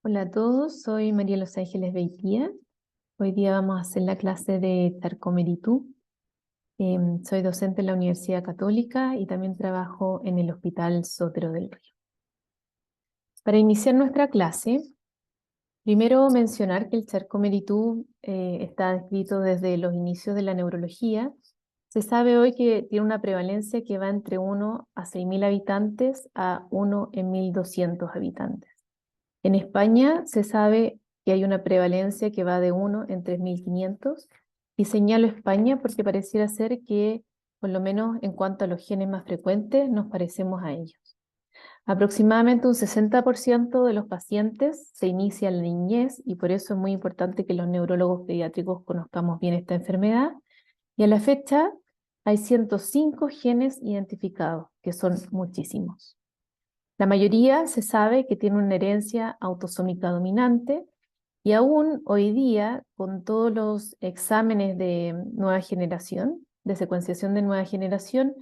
Hola a todos, soy María Los Ángeles Beitía. Hoy día vamos a hacer la clase de Charcot-Marie-Tooth. Soy docente en la Universidad Católica y también trabajo en el Hospital Sotero del Río. Para iniciar nuestra clase, primero mencionar que el Charcot-Marie-Tooth está descrito desde los inicios de la neurología. Se sabe hoy que tiene una prevalencia que va entre 1 a 6.000 habitantes a 1 en 1.200 habitantes. En España se sabe que hay una prevalencia que va de 1 en 3.500 y señalo España porque pareciera ser que, por lo menos en cuanto a los genes más frecuentes, nos parecemos a ellos. Aproximadamente un 60% de los pacientes se inicia en la niñez y por eso es muy importante que los neurólogos pediátricos conozcamos bien esta enfermedad. Y a la fecha hay 105 genes identificados, que son muchísimos. La mayoría se sabe que tiene una herencia autosómica dominante y aún hoy día, con todos los exámenes de nueva generación, de secuenciación de nueva generación,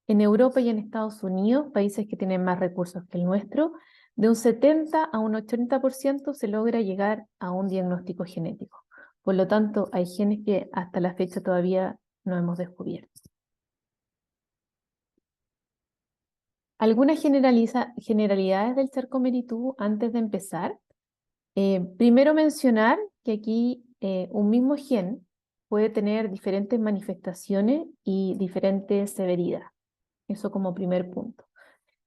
en Europa y en Estados Unidos, países que tienen más recursos que el nuestro, de un 70 a un 80% se logra llegar a un diagnóstico genético. Por lo tanto, hay genes que hasta la fecha todavía no hemos descubierto. Algunas generalidades del Charcot-Marie-Tooth antes de empezar. Primero mencionar que aquí un mismo gen puede tener diferentes manifestaciones y diferente severidad. Eso como primer punto.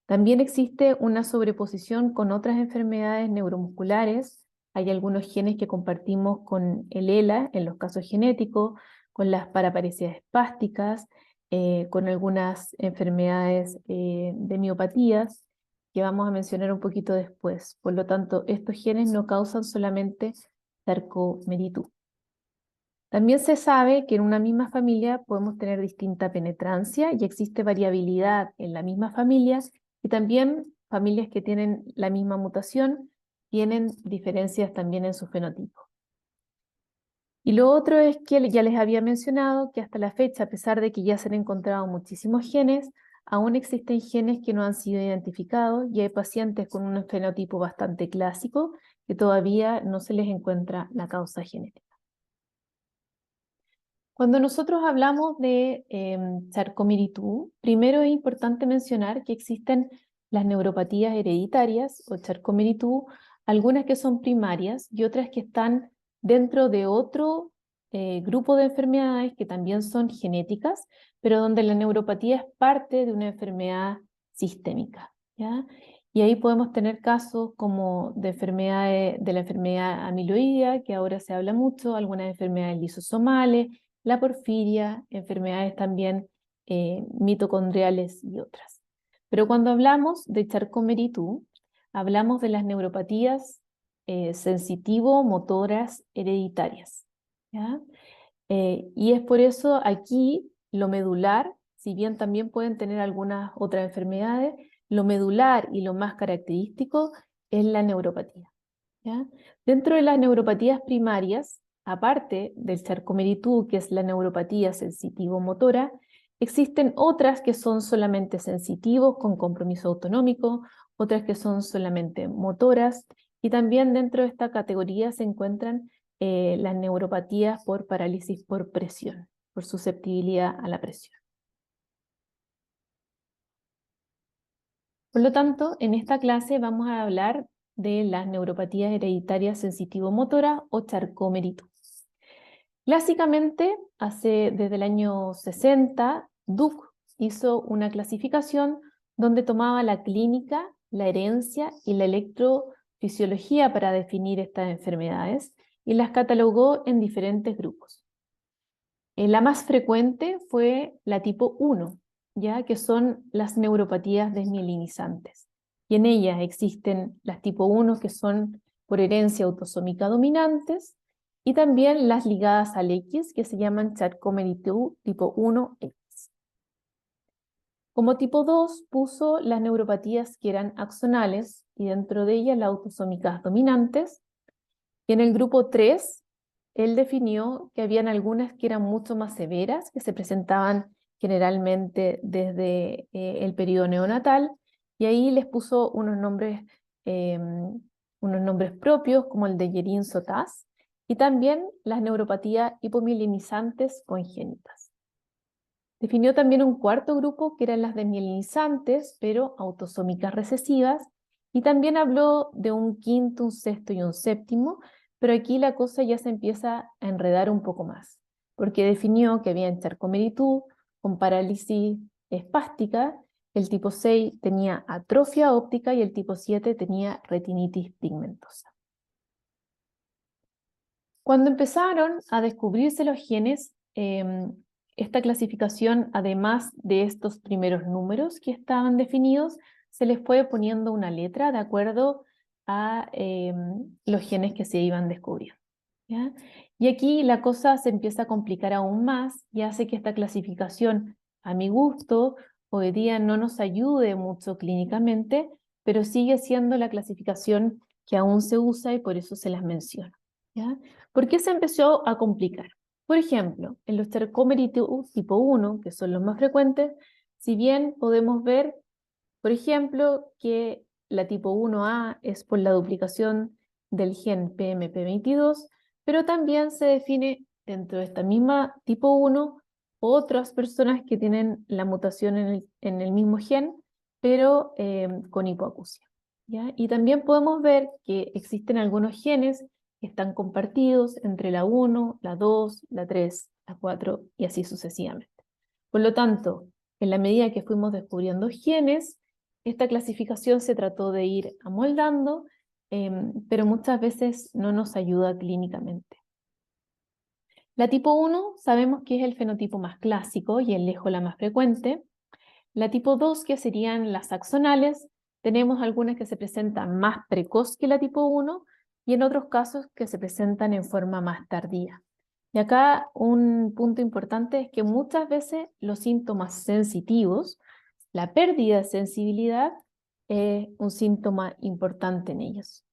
También existe una sobreposición con otras enfermedades neuromusculares. Hay algunos genes que compartimos con el ELA en los casos genéticos, con las paraparesias espásticas, con algunas enfermedades de miopatías que vamos a mencionar un poquito después. Por lo tanto, estos genes no causan solamente Charcot-Marie-Tooth. También se sabe que en una misma familia podemos tener distinta penetrancia y existe variabilidad en la misma familia y también familias que tienen la misma mutación tienen diferencias también en su fenotipo. Y lo otro es que ya les había mencionado que hasta la fecha, a pesar de que ya se han encontrado muchísimos genes, aún existen genes que no han sido identificados y hay pacientes con un fenotipo bastante clásico que todavía no se les encuentra la causa genética. Cuando nosotros hablamos de Charcot-Marie-Tooth, primero es importante mencionar que existen las neuropatías hereditarias o Charcot-Marie-Tooth, algunas que son primarias y otras que están dentro de otro grupo de enfermedades que también son genéticas, pero donde la neuropatía es parte de una enfermedad sistémica, ¿ya? Y ahí podemos tener casos como de enfermedades, de la enfermedad amiloidea, que ahora se habla mucho, algunas enfermedades lisosomales, la porfiria, enfermedades también mitocondriales y otras. Pero cuando hablamos de Charcot-Marie-Tooth, hablamos de las neuropatías sensitivo-motoras hereditarias, ¿ya? Y es por eso aquí lo medular, si bien también pueden tener algunas otras enfermedades, lo medular y lo más característico es la neuropatía, ¿ya? Dentro de las neuropatías primarias, aparte del Charcot-Marie-Tooth, que es la neuropatía sensitivo-motora, existen otras que son solamente sensitivos con compromiso autonómico, otras que son solamente motoras, y también dentro de esta categoría se encuentran las neuropatías por parálisis por presión, por susceptibilidad a la presión. Por lo tanto, en esta clase vamos a hablar de las neuropatías hereditarias sensitivo-motoras o Charcot-Marie-Tooth. Clásicamente, desde el año 60, Duke hizo una clasificación donde tomaba la clínica, la herencia y la electrofisiología para definir estas enfermedades y las catalogó en diferentes grupos. La más frecuente fue la tipo 1, ¿ya? Que son las neuropatías desmielinizantes. Y en ellas existen las tipo 1 que son por herencia autosómica dominantes y también las ligadas al X que se llaman Charcot-Marie-Tooth tipo 1X. Como tipo 2 puso las neuropatías que eran axonales y dentro de ellas las autosómicas dominantes. Y en el grupo 3 él definió que habían algunas que eran mucho más severas, que se presentaban generalmente desde el periodo neonatal, y ahí les puso unos nombres unos nombres propios como el de Guerin-Sotas, y también las neuropatías hipomielinizantes congénitas. Definió también un cuarto grupo que eran las desmielinizantes, pero autosómicas recesivas, y también habló de un quinto, un sexto y un séptimo, pero aquí la cosa ya se empieza a enredar un poco más, porque definió que había charcomeritud con parálisis espástica, el tipo 6 tenía atrofia óptica y el tipo 7 tenía retinitis pigmentosa. Cuando empezaron a descubrirse los genes, esta clasificación, además de estos primeros números que estaban definidos, se les fue poniendo una letra de acuerdo a los genes que se iban descubriendo, ¿ya? Y aquí la cosa se empieza a complicar aún más y hace que esta clasificación, a mi gusto, hoy día no nos ayude mucho clínicamente, pero sigue siendo la clasificación que aún se usa y por eso se las menciono, ¿ya? ¿Por qué se empezó a complicar? Por ejemplo, en los Charcot-Marie-Tooth tipo 1, que son los más frecuentes, si bien podemos ver, por ejemplo, que la tipo 1A es por la duplicación del gen PMP22, pero también se define dentro de esta misma tipo 1 otras personas que tienen la mutación en el mismo gen, pero con hipoacusia, ¿ya? Y también podemos ver que existen algunos genes que están compartidos entre la 1, la 2, la 3, la 4 y así sucesivamente. Por lo tanto, en la medida que fuimos descubriendo genes, esta clasificación se trató de ir amoldando, pero muchas veces no nos ayuda clínicamente. La tipo 1 sabemos que es el fenotipo más clásico y el lejos la más frecuente. La tipo 2, que serían las axonales, tenemos algunas que se presentan más precoz que la tipo 1 y en otros casos que se presentan en forma más tardía. Y acá un punto importante es que muchas veces los síntomas sensitivos, la pérdida de sensibilidad, es un síntoma importante en ellos.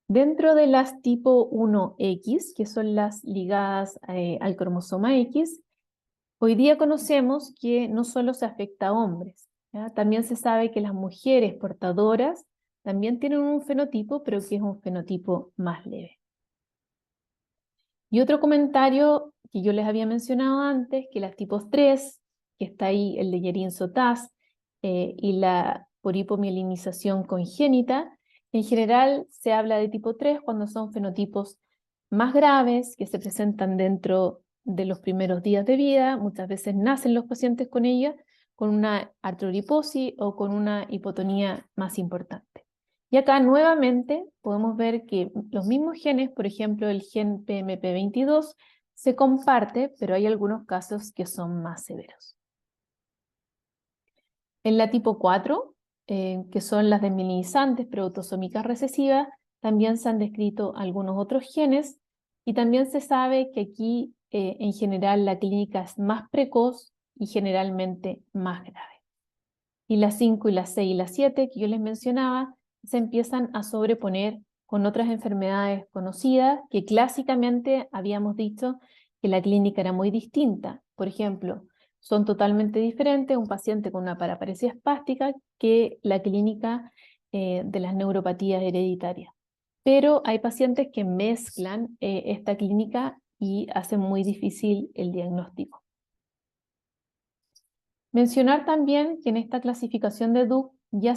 Dentro de las tipo 1X, que son las ligadas al cromosoma X, hoy día conocemos que no solo se afecta a hombres, ¿ya? También se sabe que las mujeres portadoras también tienen un fenotipo, pero que es un fenotipo más leve. Y otro comentario que yo les había mencionado antes, que las tipos 3, que está ahí el de Guerin-Sotas, y la por hipomielinización congénita, en general se habla de tipo 3 cuando son fenotipos más graves, que se presentan dentro de los primeros días de vida, muchas veces nacen los pacientes con ella, con una artroriposis o con una hipotonía más importante. Y acá nuevamente podemos ver que los mismos genes, por ejemplo el gen PMP22, se comparte, pero hay algunos casos que son más severos. En la tipo 4, que son las desmielinizantes preautosómicas recesivas, también se han descrito algunos otros genes y también se sabe que aquí en general la clínica es más precoz y generalmente más grave. Y las 5 y las 6 y las 7 que yo les mencionaba se empiezan a sobreponer con otras enfermedades conocidas que clásicamente habíamos dicho que la clínica era muy distinta. Por ejemplo, son totalmente diferentes un paciente con una paraparesia espástica que la clínica de las neuropatías hereditarias. Pero hay pacientes que mezclan esta clínica y hacen muy difícil el diagnóstico. Mencionar también que en esta clasificación de Duke ya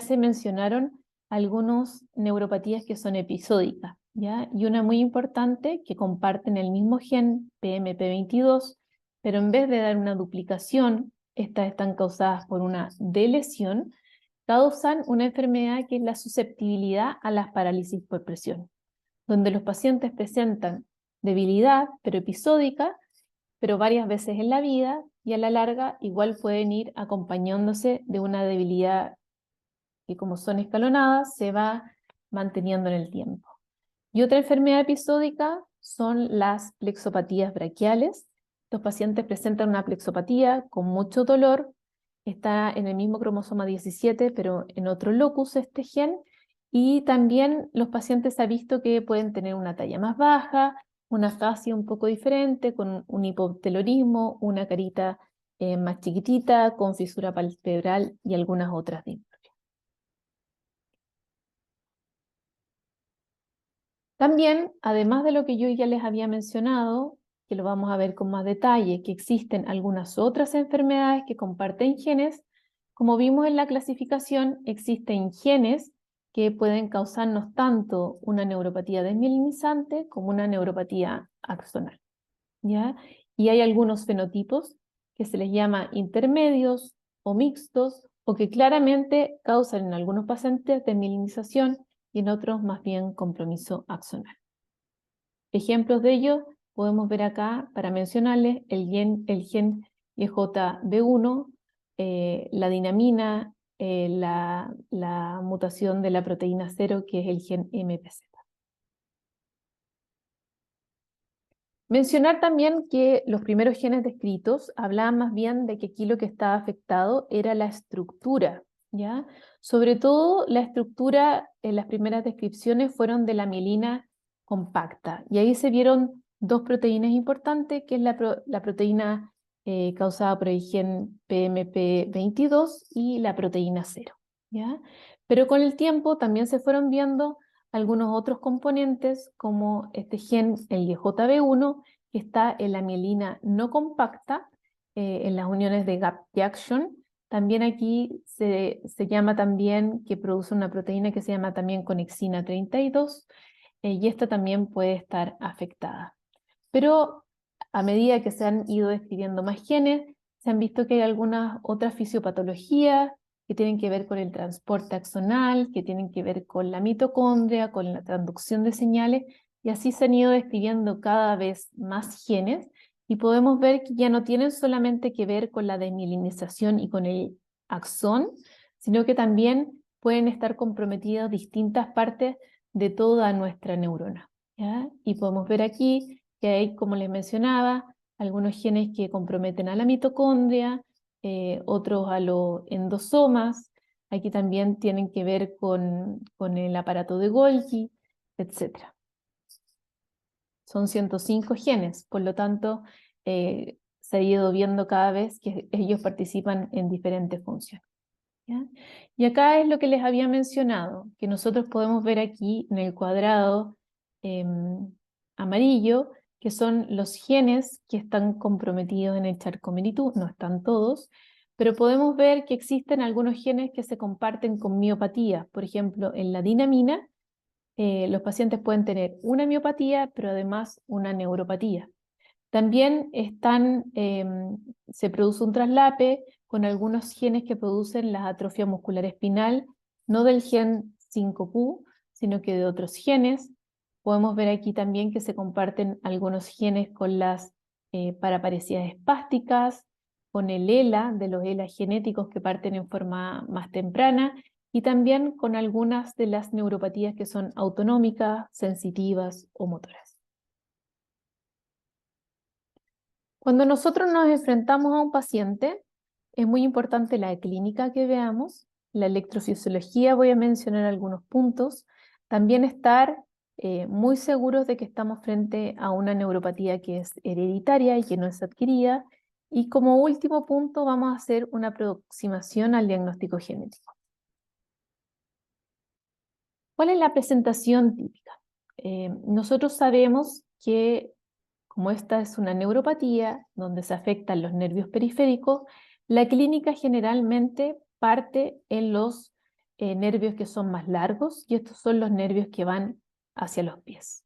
se mencionaron algunas neuropatías que son episódicas, ¿ya? Y una muy importante que comparten el mismo gen PMP22, pero en vez de dar una duplicación, estas están causadas por una delesión, causan una enfermedad que es la susceptibilidad a las parálisis por presión, donde los pacientes presentan debilidad, pero episódica, pero varias veces en la vida y a la larga igual pueden ir acompañándose de una debilidad que como son escalonadas se va manteniendo en el tiempo. Y otra enfermedad episódica son las plexopatías braquiales. Los pacientes presentan una plexopatía con mucho dolor, está en el mismo cromosoma 17, pero en otro locus este gen, y también los pacientes se ha visto que pueden tener una talla más baja, una fascia un poco diferente, con un hipoptelorismo, una carita más chiquitita, con fisura palpebral y algunas otras displasia. También, además de lo que yo ya les había mencionado, que lo vamos a ver con más detalle, que existen algunas otras enfermedades que comparten genes, como vimos en la clasificación, existen genes que pueden causarnos tanto una neuropatía desmielinizante como una neuropatía axonal, ¿ya? Y hay algunos fenotipos que se les llama intermedios o mixtos, o que claramente causan en algunos pacientes desmielinización y en otros más bien compromiso axonal. Ejemplos de ello podemos ver acá, para mencionarles, el gen YJB1, la dinamina, la mutación de la proteína 0, que es el gen MPZ. Mencionar también que los primeros genes descritos hablaban más bien de que aquí lo que estaba afectado era la estructura, ¿ya? Sobre todo la estructura, en las primeras descripciones fueron de la mielina compacta, y ahí se vieron dos proteínas importantes, que es la proteína causada por el gen PMP22 y la proteína 0, ¿ya? Pero con el tiempo también se fueron viendo algunos otros componentes, como este gen, el YJB1, que está en la mielina no compacta, en las uniones de gap junction. También aquí se llama también, que produce una proteína que se llama también conexina 32, y esta también puede estar afectada. Pero a medida que se han ido describiendo más genes, se han visto que hay algunas otras fisiopatologías que tienen que ver con el transporte axonal, que tienen que ver con la mitocondria, con la transducción de señales, y así se han ido describiendo cada vez más genes, y podemos ver que ya no tienen solamente que ver con la desmielinización y con el axón, sino que también pueden estar comprometidas distintas partes de toda nuestra neurona, ¿ya? Y podemos ver aquí que hay, como les mencionaba, algunos genes que comprometen a la mitocondria, otros a los endosomas. Aquí también tienen que ver con el aparato de Golgi, etc. Son 105 genes, por lo tanto, se ha ido viendo cada vez que ellos participan en diferentes funciones, ¿ya? Y acá es lo que les había mencionado, que nosotros podemos ver aquí en el cuadrado amarillo, que son los genes que están comprometidos en el Charcot-Marie-Tooth. No están todos, pero podemos ver que existen algunos genes que se comparten con miopatías. Por ejemplo, en la dinamina, los pacientes pueden tener una miopatía, pero además una neuropatía. También se produce un traslape con algunos genes que producen la atrofia muscular espinal, no del gen 5Q, sino que de otros genes. Podemos ver aquí también que se comparten algunos genes con las paraparesias espásticas, con el ELA, de los ELA genéticos que parten en forma más temprana, y también con algunas de las neuropatías que son autonómicas, sensitivas o motoras. Cuando nosotros nos enfrentamos a un paciente, es muy importante la clínica que veamos, la electrofisiología, voy a mencionar algunos puntos, también estar muy seguros de que estamos frente a una neuropatía que es hereditaria y que no es adquirida, y como último punto vamos a hacer una aproximación al diagnóstico genético. ¿Cuál es la presentación típica? Nosotros sabemos que, como esta es una neuropatía donde se afectan los nervios periféricos, la clínica generalmente parte en los nervios que son más largos, y estos son los nervios que van hacia los pies.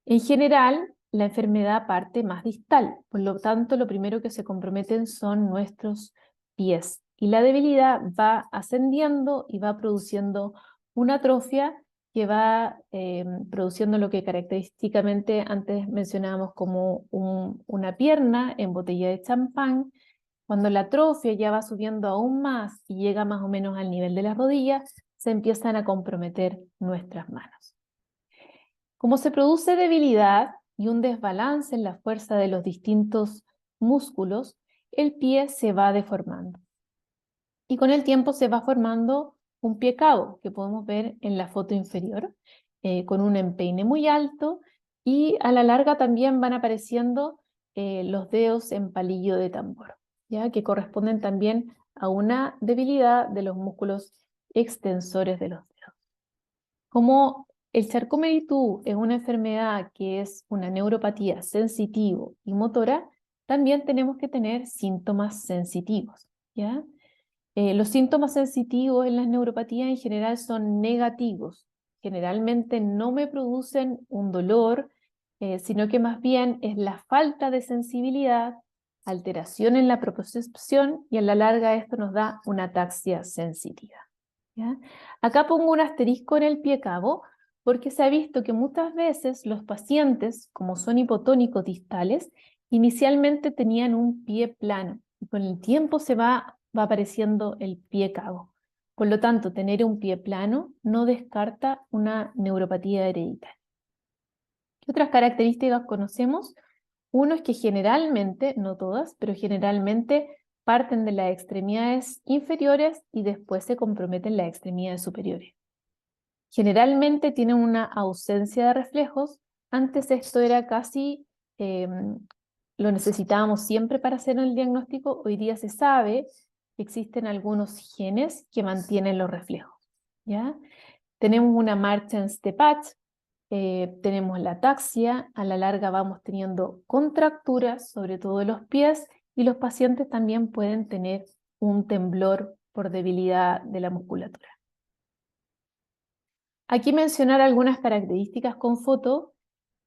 En general, la enfermedad parte más distal, por lo tanto, lo primero que se comprometen son nuestros pies, y la debilidad va ascendiendo y va produciendo una atrofia que va produciendo lo que característicamente antes mencionábamos como una pierna en botella de champán. Cuando la atrofia ya va subiendo aún más y llega más o menos al nivel de las rodillas, se empiezan a comprometer nuestras manos. Como se produce debilidad y un desbalance en la fuerza de los distintos músculos, el pie se va deformando. Y con el tiempo se va formando un pie cabo, que podemos ver en la foto inferior, con un empeine muy alto, y a la larga también van apareciendo los dedos en palillo de tambor, ¿ya? Que corresponden también a una debilidad de los músculos extensores de los dedos. Como el Charcot-Marie-Tooth es una enfermedad que es una neuropatía sensitivo y motora, también tenemos que tener síntomas sensitivos, ¿ya? Los síntomas sensitivos en las neuropatías en general son negativos. Generalmente no me producen un dolor, sino que más bien es la falta de sensibilidad, alteración en la propiocepción y a la larga esto nos da una ataxia sensitiva, ¿ya? Acá pongo un asterisco en el pie cabo porque se ha visto que muchas veces los pacientes, como son hipotónicos distales, inicialmente tenían un pie plano y con el tiempo va apareciendo el pie cabo. Por lo tanto, tener un pie plano no descarta una neuropatía hereditaria. ¿Qué otras características conocemos? Uno es que generalmente, no todas, pero generalmente parten de las extremidades inferiores y después se comprometen las extremidades superiores. Generalmente tienen una ausencia de reflejos. Antes esto era casi, lo necesitábamos siempre para hacer el diagnóstico. Hoy día se sabe que existen algunos genes que mantienen los reflejos, ¿ya? Tenemos una marcha en Stepach, tenemos la ataxia, a la larga vamos teniendo contracturas, sobre todo de los pies, y los pacientes también pueden tener un temblor por debilidad de la musculatura. Aquí mencionar algunas características con foto.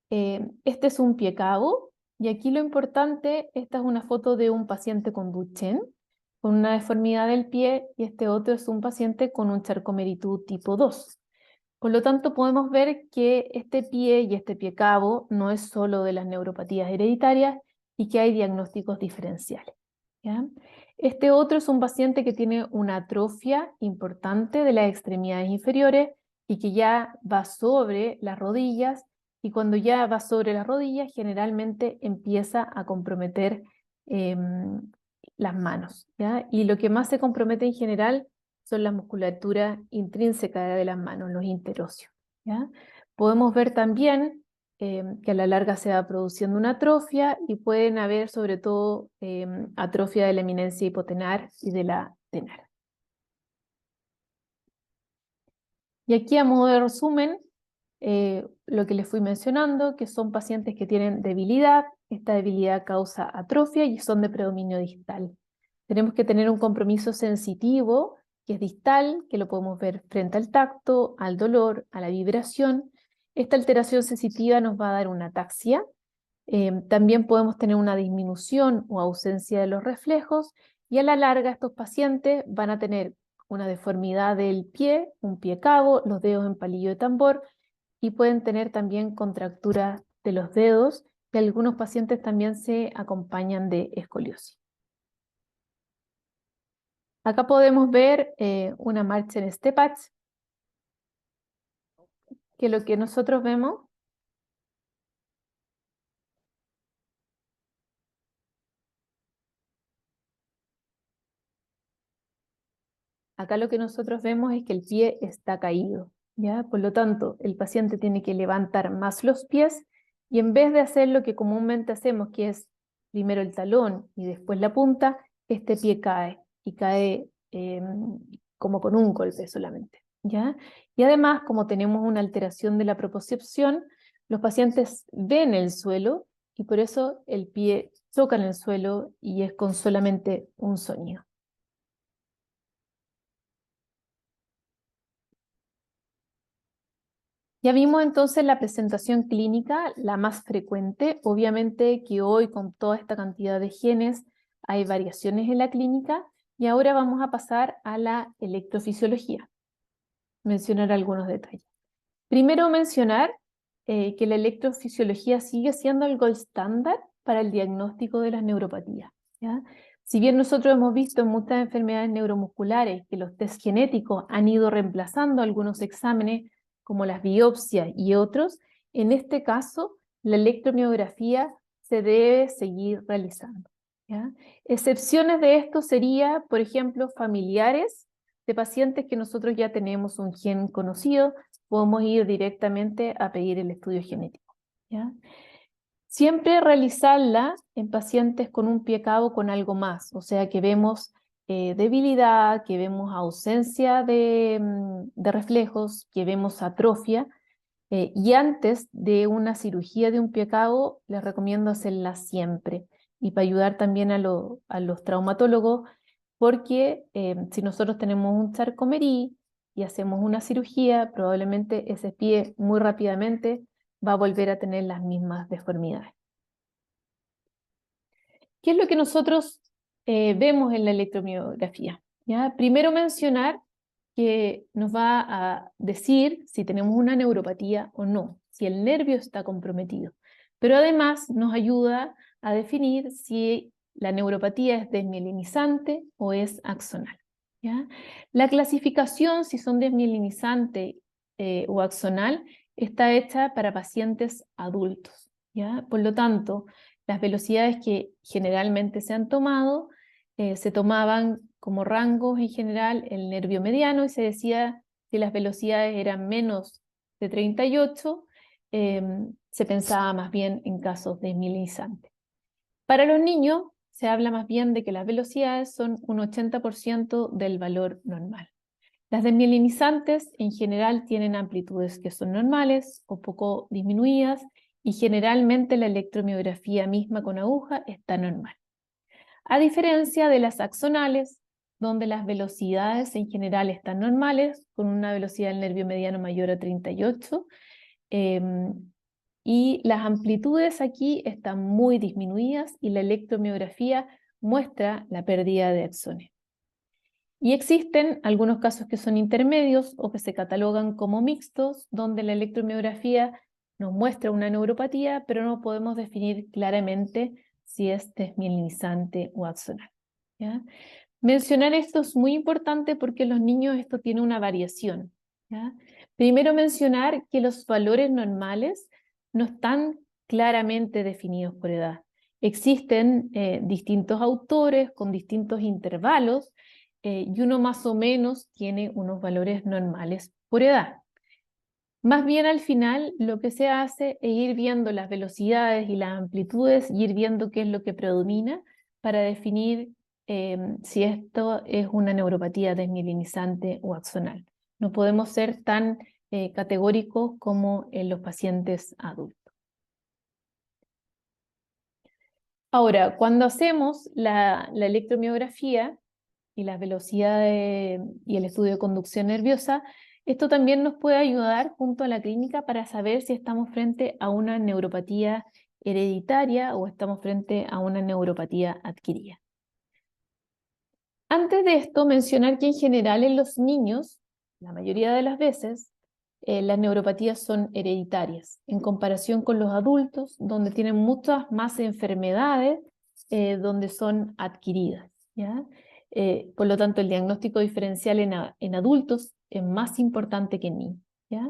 Este es un pie cabo, y aquí lo importante, esta es una foto de un paciente con Duchenne, con una deformidad del pie, y este otro es un paciente con un Charcot-Marie-Tooth tipo 2. Por lo tanto, podemos ver que este pie y este pie cabo no es solo de las neuropatías hereditarias y que hay diagnósticos diferenciales, ¿ya? Este otro es un paciente que tiene una atrofia importante de las extremidades inferiores y que ya va sobre las rodillas, y cuando ya va sobre las rodillas generalmente empieza a comprometer las manos, ¿ya? Y lo que más se compromete en general son la musculatura intrínseca de las manos, los interocios, ¿ya? Podemos ver también que a la larga se va produciendo una atrofia y pueden haber sobre todo atrofia de la eminencia hipotenar y de la tenar. Y aquí a modo de resumen, lo que les fui mencionando, que son pacientes que tienen debilidad, esta debilidad causa atrofia y son de predominio distal. Tenemos que tener un compromiso sensitivo, que es distal, que lo podemos ver frente al tacto, al dolor, a la vibración. Esta alteración sensitiva nos va a dar una ataxia. También podemos tener una disminución o ausencia de los reflejos, y a la larga estos pacientes van a tener una deformidad del pie, un pie cabo, los dedos en palillo de tambor, y pueden tener también contracturas de los dedos, y algunos pacientes también se acompañan de escoliosis. Acá podemos ver una marcha en Stepach, que lo que nosotros vemos, acá lo que nosotros vemos es que el pie está caído, ¿ya? Por lo tanto, el paciente tiene que levantar más los pies, y en vez de hacer lo que comúnmente hacemos, que es primero el talón y después la punta, este pie cae, y cae como con un golpe solamente, ¿ya? Y además, como tenemos una alteración de la propiocepción, los pacientes ven el suelo y por eso el pie choca en el suelo y es con solamente un sonido. Ya vimos entonces la presentación clínica, la más frecuente. Obviamente que hoy con toda esta cantidad de genes hay variaciones en la clínica, y ahora vamos a pasar a la electrofisiología, mencionar algunos detalles. Primero mencionar que la electrofisiología sigue siendo el gold standard para el diagnóstico de las neuropatías, ¿ya? Si bien nosotros hemos visto en muchas enfermedades neuromusculares que los test genéticos han ido reemplazando algunos exámenes como las biopsias y otros, en este caso la electromiografía se debe seguir realizando, ¿ya? Excepciones de esto sería, por ejemplo, familiares de pacientes que nosotros ya tenemos un gen conocido, podemos ir directamente a pedir el estudio genético, ¿ya? Siempre realizarla en pacientes con un pie cabo con algo más, o sea que vemos debilidad, que vemos ausencia de reflejos, que vemos atrofia, Y antes de una cirugía de un pie cabo, les recomiendo hacerla siempre. Y para ayudar también a los traumatólogos, porque si nosotros tenemos un sarcomerí y hacemos una cirugía, probablemente ese pie muy rápidamente va a volver a tener las mismas deformidades. ¿Qué es lo que nosotros vemos en la electromiografía? ¿Ya? Primero mencionar que nos va a decir si tenemos una neuropatía o no, si el nervio está comprometido. Pero además nos ayuda a definir si la neuropatía es desmielinizante o es axonal. ¿Ya? La clasificación, si son desmielinizante o axonal, está hecha para pacientes adultos. ¿Ya? Por lo tanto, las velocidades que generalmente se han tomado se tomaban como rangos en general el nervio mediano y se decía que las velocidades eran menos de 38, se pensaba más bien en casos desmielinizantes. Para los niños se habla más bien de que las velocidades son un 80% del valor normal. Las desmielinizantes en general tienen amplitudes que son normales o poco disminuidas y generalmente la electromiografía misma con aguja está normal. A diferencia de las axonales, donde las velocidades en general están normales, con una velocidad del nervio mediano mayor a 38, y las amplitudes aquí están muy disminuidas y la electromiografía muestra la pérdida de axones. Y existen algunos casos que son intermedios o que se catalogan como mixtos, donde la electromiografía nos muestra una neuropatía, pero no podemos definir claramente si es desmielinizante o axonal. ¿Ya? Mencionar esto es muy importante porque en los niños esto tiene una variación. ¿Ya? Primero mencionar que los valores normales no están claramente definidos por edad. Existen distintos autores con distintos intervalos y uno más o menos tiene unos valores normales por edad. Más bien al final lo que se hace es ir viendo las velocidades y las amplitudes y ir viendo qué es lo que predomina para definir si esto es una neuropatía desmielinizante o axonal. No podemos ser tan categóricos como en los pacientes adultos. Ahora, cuando hacemos la electromiografía y las velocidades y el estudio de conducción nerviosa, esto también nos puede ayudar junto a la clínica para saber si estamos frente a una neuropatía hereditaria o estamos frente a una neuropatía adquirida. Antes de esto, mencionar que en general en los niños, la mayoría de las veces, las neuropatías son hereditarias, en comparación con los adultos, donde tienen muchas más enfermedades, donde son adquiridas. ¿Ya? Por lo tanto, el diagnóstico diferencial en adultos es más importante que en niños. ¿Ya?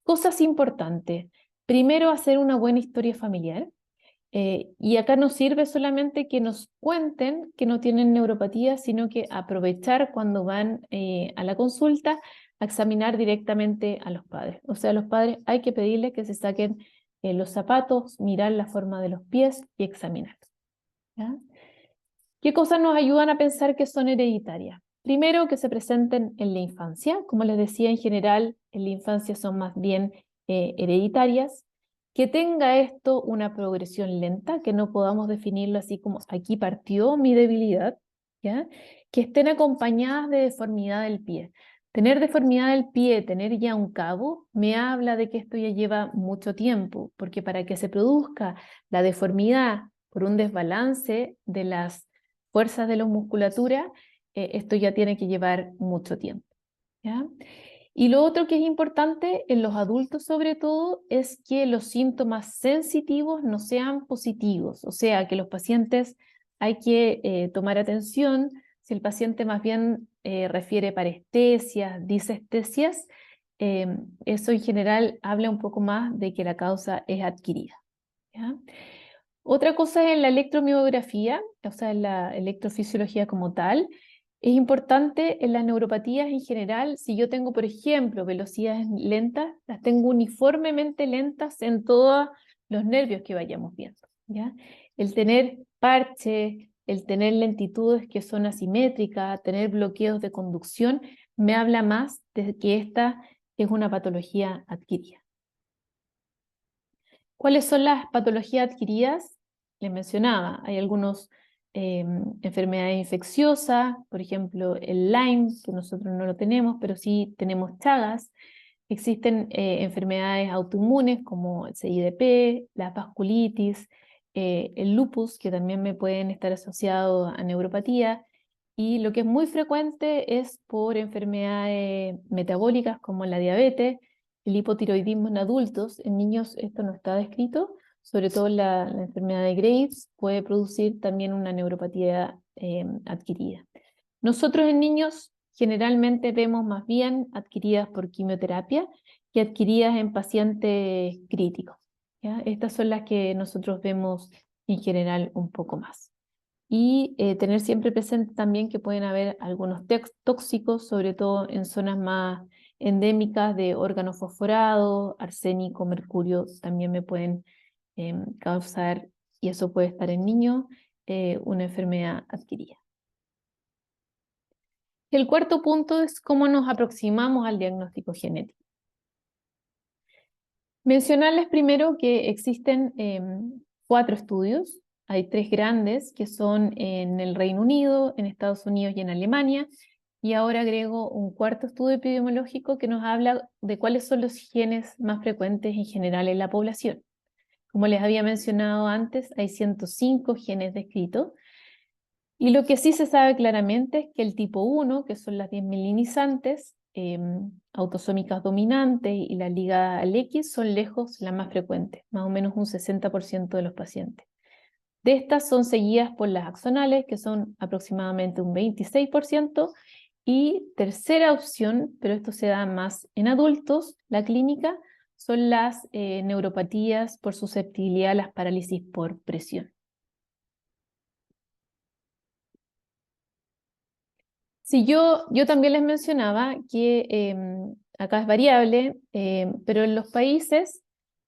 Cosas importantes. Primero, hacer una buena historia familiar. Y acá no sirve solamente que nos cuenten que no tienen neuropatía, sino que aprovechar cuando van a la consulta a examinar directamente a los padres. O sea, a los padres hay que pedirles que se saquen los zapatos, mirar la forma de los pies y examinar. ¿Ya? ¿Qué cosas nos ayudan a pensar que son hereditarias? Primero, que se presenten en la infancia. Como les decía, en general, en la infancia son más bien hereditarias. Que tenga esto una progresión lenta, que no podamos definirlo así como aquí partió mi debilidad. ¿Ya? Que estén acompañadas de deformidad del pie. Tener deformidad del pie, tener ya un cabo, me habla de que esto ya lleva mucho tiempo, porque para que se produzca la deformidad por un desbalance de las fuerzas de la musculatura, esto ya tiene que llevar mucho tiempo. ¿Ya? Y lo otro que es importante en los adultos sobre todo es que los síntomas sensitivos no sean positivos, o sea, que los pacientes hay que tomar atención si el paciente más bien refiere parestesias, disestesias, eso en general habla un poco más de que la causa es adquirida. ¿Ya? Otra cosa es en la electromiografía, o sea, en la electrofisiología como tal. Es importante en las neuropatías en general, si yo tengo, por ejemplo, velocidades lentas, las tengo uniformemente lentas en todos los nervios que vayamos viendo. ¿Ya? El tener parche, el tener lentitudes que son asimétricas, tener bloqueos de conducción, me habla más de que esta es una patología adquirida. ¿Cuáles son las patologías adquiridas? Les mencionaba, hay algunas enfermedades infecciosas, por ejemplo el Lyme, que nosotros no lo tenemos, pero sí tenemos Chagas. Existen enfermedades autoinmunes como el CIDP, la vasculitis, el lupus, que también me pueden estar asociados a neuropatía, y lo que es muy frecuente es por enfermedades metabólicas como la diabetes, el hipotiroidismo en adultos. En niños esto no está descrito, sobre todo la enfermedad de Graves puede producir también una neuropatía adquirida. Nosotros en niños generalmente vemos más bien adquiridas por quimioterapia que adquiridas en pacientes críticos, ¿ya? Estas son las que nosotros vemos en general un poco más. Y tener siempre presente también que pueden haber algunos tóxicos, sobre todo en zonas más endémicas de órganos fosforados, arsénico, mercurio, también me pueden causar, y eso puede estar en niños, una enfermedad adquirida. El cuarto punto es cómo nos aproximamos al diagnóstico genético. Mencionarles primero que existen 4 estudios. Hay 3 grandes que son en el Reino Unido, en Estados Unidos y en Alemania. Y ahora agrego un cuarto estudio epidemiológico que nos habla de cuáles son los genes más frecuentes en general en la población. Como les había mencionado antes, hay 105 genes descritos. Y lo que sí se sabe claramente es que el tipo 1, que son las desmielinizantes, autosómicas dominantes y la ligada al X, son lejos las más frecuentes, más o menos un 60% de los pacientes. De estas son seguidas por las axonales, que son aproximadamente un 26%, y tercera opción, pero esto se da más en adultos, la clínica, son las neuropatías por susceptibilidad a las parálisis por presión. Sí, yo también les mencionaba que acá es variable, pero en los países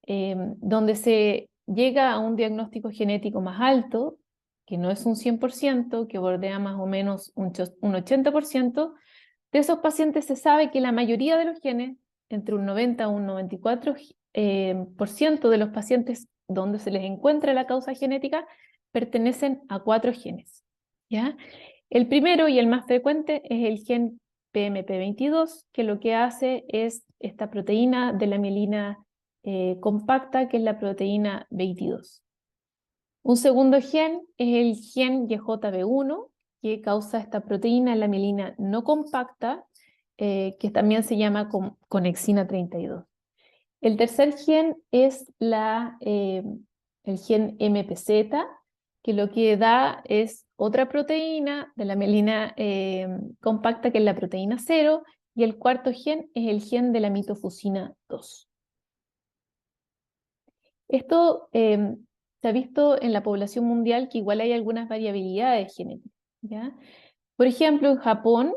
donde se llega a un diagnóstico genético más alto, que no es un 100%, que bordea más o menos un 80%, de esos pacientes se sabe que la mayoría de los genes, entre un 90 a un 94% por ciento de los pacientes donde se les encuentra la causa genética, pertenecen a 4 genes, ¿ya? El primero y el más frecuente es el gen PMP22, que lo que hace es esta proteína de la mielina compacta, que es la proteína 22. Un segundo gen es el gen YJB1, que causa esta proteína en la mielina no compacta, que también se llama conexina 32. El tercer gen es el gen MPZ, que lo que da es otra proteína de la mielina compacta, que es la proteína 0, y el cuarto gen es el gen de la mitofusina 2. Esto se ha visto en la población mundial que igual hay algunas variabilidades genéticas, ¿ya? Por ejemplo, en Japón,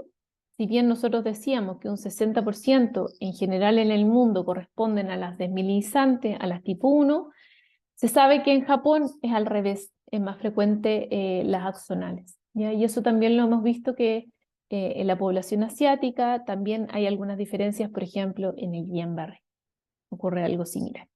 si bien nosotros decíamos que un 60% en general en el mundo corresponden a las desmielinizantes, a las tipo 1, se sabe que en Japón es al revés, es más frecuente las axonales, ¿ya? Y eso también lo hemos visto que en la población asiática también hay algunas diferencias, por ejemplo, en el Guillain-Barré. Ocurre algo similar.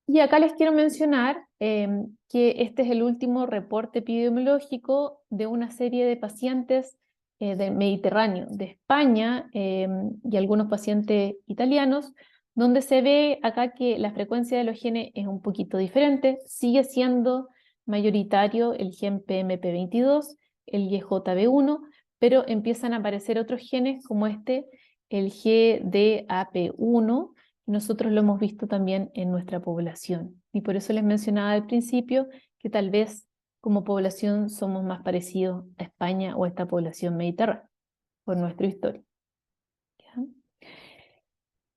Y acá les quiero mencionar que este es el último reporte epidemiológico de una serie de pacientes del Mediterráneo, de España y algunos pacientes italianos, donde se ve acá que la frecuencia de los genes es un poquito diferente, sigue siendo mayoritario el gen PMP22, el YJB1, pero empiezan a aparecer otros genes como este, el GDAP1, nosotros lo hemos visto también en nuestra población. Y por eso les mencionaba al principio que tal vez como población somos más parecidos a España o a esta población mediterránea, por nuestra historia. ¿Ya?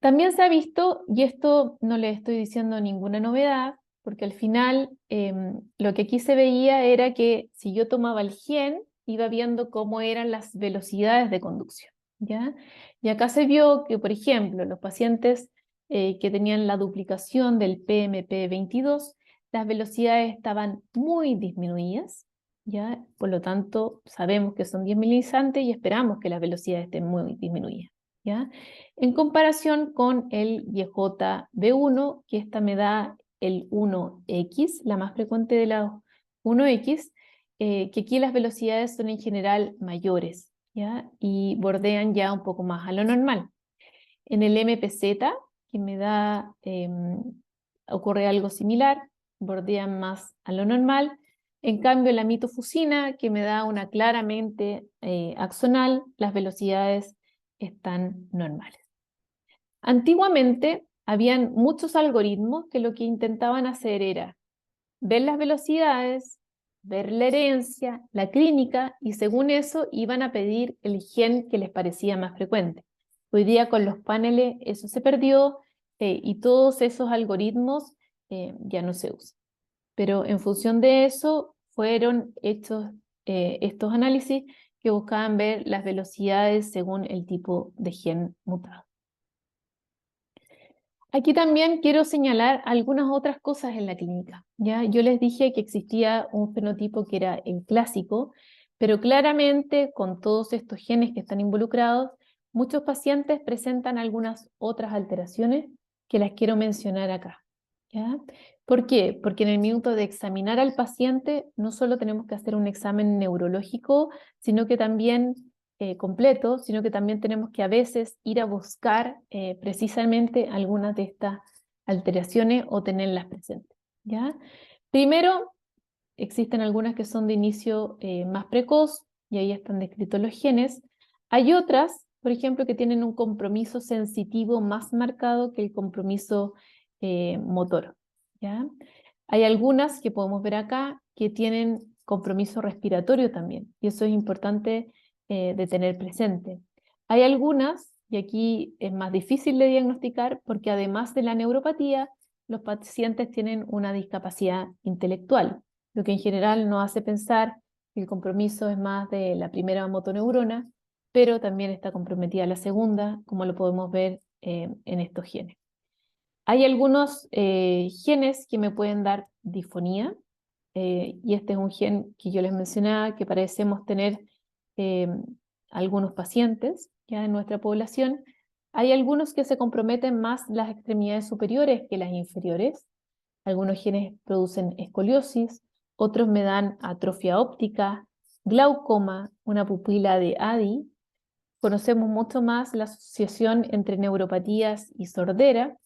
También se ha visto, y esto no les estoy diciendo ninguna novedad, porque al final lo que aquí se veía era que si yo tomaba el gen, iba viendo cómo eran las velocidades de conducción, ¿ya? Y acá se vio que, por ejemplo, los pacientes que tenían la duplicación del PMP22, las velocidades estaban muy disminuidas, ¿ya? Por lo tanto, sabemos que son 10 milisegundos y esperamos que las velocidades estén muy disminuidas, ¿ya? En comparación con el YJB1, que esta me da el 1X, la más frecuente de las 1X, que aquí las velocidades son en general mayores, ¿ya? Y bordean ya un poco más a lo normal. En el MPZ, que me da, ocurre algo similar, bordean más a lo normal. En cambio, la mitofusina, que me da una claramente axonal, las velocidades están normales. Antiguamente, habían muchos algoritmos que lo que intentaban hacer era ver las velocidades, ver la herencia, la clínica, y según eso iban a pedir el gen que les parecía más frecuente. Hoy día con los paneles eso se perdió y todos esos algoritmos ya no se usan. Pero en función de eso fueron hechos estos análisis que buscaban ver las velocidades según el tipo de gen mutado. Aquí también quiero señalar algunas otras cosas en la clínica, ¿ya? Yo les dije que existía un fenotipo que era el clásico, pero claramente con todos estos genes que están involucrados, muchos pacientes presentan algunas otras alteraciones que las quiero mencionar acá, ¿ya? ¿Por qué? Porque en el minuto de examinar al paciente no solo tenemos que hacer un examen neurológico, sino que también completo, sino que también tenemos que a veces ir a buscar precisamente algunas de estas alteraciones o tenerlas presentes, ¿ya? Primero, existen algunas que son de inicio más precoz y ahí están descritos los genes. Hay otras, por ejemplo, que tienen un compromiso sensitivo más marcado que el compromiso motor, ¿ya? Hay algunas que podemos ver acá que tienen compromiso respiratorio también, y eso es importante de tener presente. Hay algunas, y aquí es más difícil de diagnosticar, porque además de la neuropatía, los pacientes tienen una discapacidad intelectual, lo que en general nos hace pensar que el compromiso es más de la primera motoneurona, pero también está comprometida la segunda, como lo podemos ver en estos genes. Hay algunos genes que me pueden dar disfonía, y este es un gen que yo les mencionaba que parecemos tener eh, algunos pacientes ya en nuestra población. Hay algunos que se comprometen más las extremidades superiores que las inferiores. Algunos genes producen escoliosis, otros me dan atrofia óptica, glaucoma, una pupila de Addy. Conocemos mucho más la asociación entre neuropatías y sordera.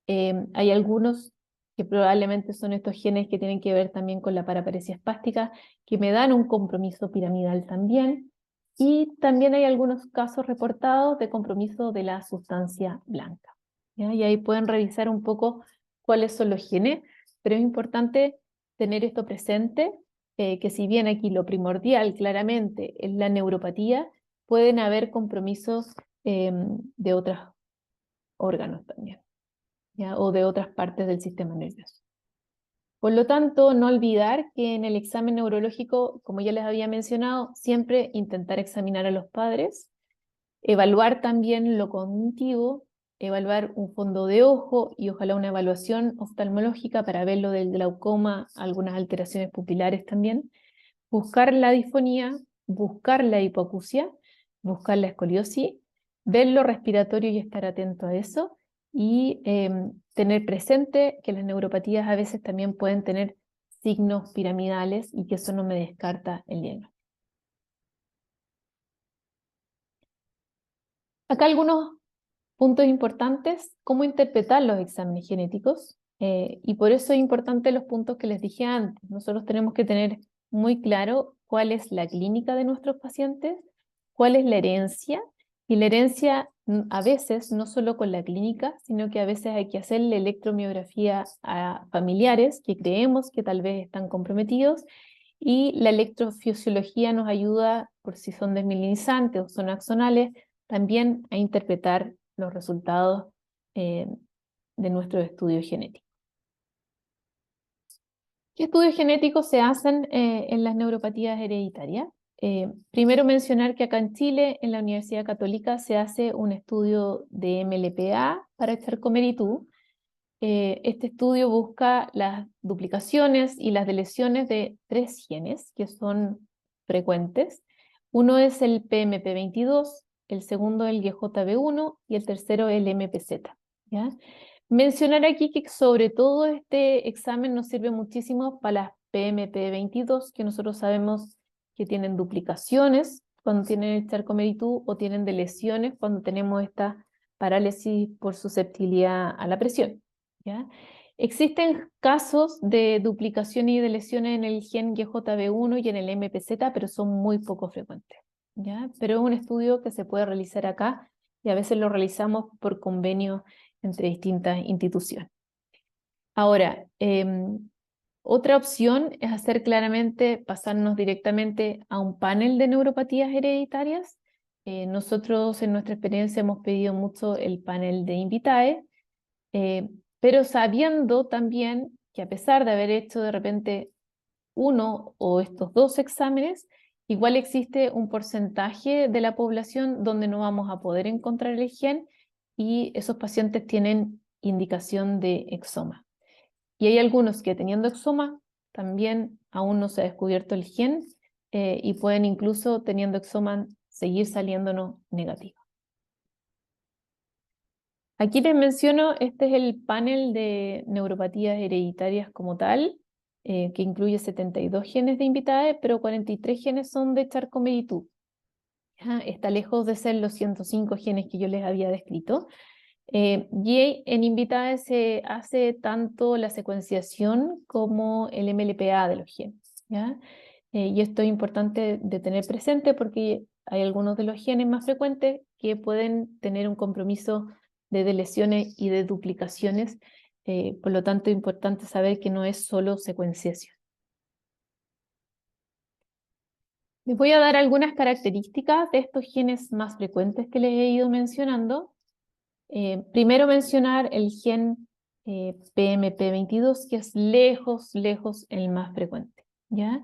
Hay algunos que probablemente son estos genes que tienen que ver también con la paraparesia espástica, que me dan un compromiso piramidal también. Y también hay algunos casos reportados de compromiso de la sustancia blanca, ¿ya? Y ahí pueden revisar un poco cuáles son los genes, pero es importante tener esto presente, que si bien aquí lo primordial claramente es la neuropatía, pueden haber compromisos de otros órganos también, ¿ya? O de otras partes del sistema nervioso. Por lo tanto, no olvidar que en el examen neurológico, como ya les había mencionado, siempre intentar examinar a los padres, evaluar también lo cognitivo, evaluar un fondo de ojo y ojalá una evaluación oftalmológica para ver lo del glaucoma, algunas alteraciones pupilares también, buscar la disfonía, buscar la hipoacusia, buscar la escoliosis, ver lo respiratorio y estar atento a eso, y tener presente que las neuropatías a veces también pueden tener signos piramidales y que eso no me descarta el diagnóstico. Acá algunos puntos importantes: cómo interpretar los exámenes genéticos, y por eso es importante los puntos que les dije antes. Nosotros tenemos que tener muy claro cuál es la clínica de nuestros pacientes, cuál es la herencia, y la herencia a veces no solo con la clínica, sino que a veces hay que hacerle electromiografía a familiares que creemos que tal vez están comprometidos, y la electrofisiología nos ayuda, por si son desmielinizantes o son axonales, también a interpretar los resultados eh, de nuestros estudios genéticos. ¿Qué estudios genéticos se hacen en las neuropatías hereditarias? Primero mencionar que acá en Chile, en la Universidad Católica, se hace un estudio de MLPA para Charcot-Marie-Tooth. Este estudio busca las duplicaciones y las deleciones de 3 genes que son frecuentes. Uno es el PMP22, el segundo el GJB1 y el tercero el MPZ. ¿Ya? Mencionar aquí que sobre todo este examen nos sirve muchísimo para las PMP22, que nosotros sabemos que tienen duplicaciones cuando tienen el Charcot-Marie-Tooth o tienen de lesiones cuando tenemos esta parálisis por susceptibilidad a la presión. ¿Ya? Existen casos de duplicación y de lesiones en el gen GJB1 y en el MPZ, pero son muy poco frecuentes. ¿Ya? Pero es un estudio que se puede realizar acá y a veces lo realizamos por convenio entre distintas instituciones. Ahora, otra opción es hacer claramente, pasarnos directamente a un panel de neuropatías hereditarias. Nosotros en nuestra experiencia hemos pedido mucho el panel de Invitae, pero sabiendo también que a pesar de haber hecho de repente uno o estos dos exámenes, igual existe un porcentaje de la población donde no vamos a poder encontrar el gen y esos pacientes tienen indicación de exoma. Y hay algunos que teniendo exoma también aún no se ha descubierto el gen y pueden incluso teniendo exoma seguir saliéndonos negativos. Aquí les menciono, este es el panel de neuropatías hereditarias como tal, que incluye 72 genes de Invitae, pero 43 genes son de Charcot-Marie-Tooth. Está lejos de ser los 105 genes que yo les había descrito. Y en Invitae se hace tanto la secuenciación como el MLPA de los genes. ¿Ya? Y esto es importante de tener presente porque hay algunos de los genes más frecuentes que pueden tener un compromiso de lesiones y de duplicaciones. Por lo tanto, es importante saber que no es solo secuenciación. Les voy a dar algunas características de estos genes más frecuentes que les he ido mencionando. Primero mencionar el gen PMP22, que es lejos el más frecuente. ¿Ya?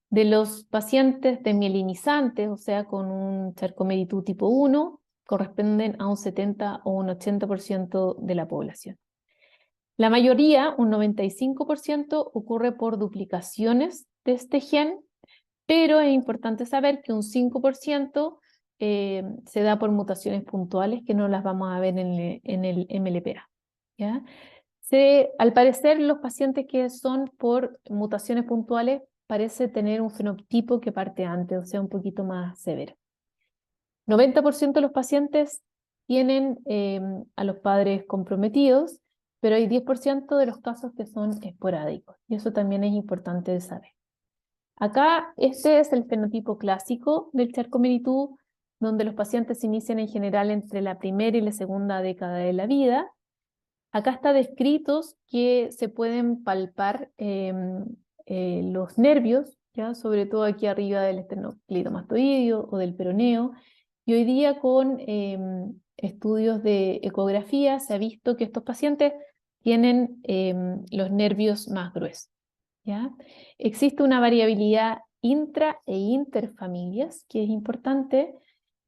De los pacientes demielinizantes, o sea, con un Charcot-Marie-Tooth tipo 1, corresponden a un 70 o un 80% de la población. La mayoría, un 95%, ocurre por duplicaciones de este gen, pero es importante saber que un 5% se da por mutaciones puntuales que no las vamos a ver en el MLPA. ¿Ya? Al parecer, los pacientes que son por mutaciones puntuales parece tener un fenotipo que parte antes, o sea, un poquito más severo. 90% de los pacientes tienen a los padres comprometidos, pero hay 10% de los casos que son esporádicos, y eso también es importante de saber. Acá, este es el fenotipo clásico del Charcot-Marie-Tooth, donde los pacientes se inician en general entre la primera y la segunda década de la vida. Acá está descritos que se pueden palpar los nervios, ¿ya? Sobre todo aquí arriba del esternocleidomastoideo o del peroneo. Y hoy día con estudios de ecografía se ha visto que estos pacientes tienen los nervios más gruesos. ¿Ya? Existe una variabilidad intra e interfamilias que es importante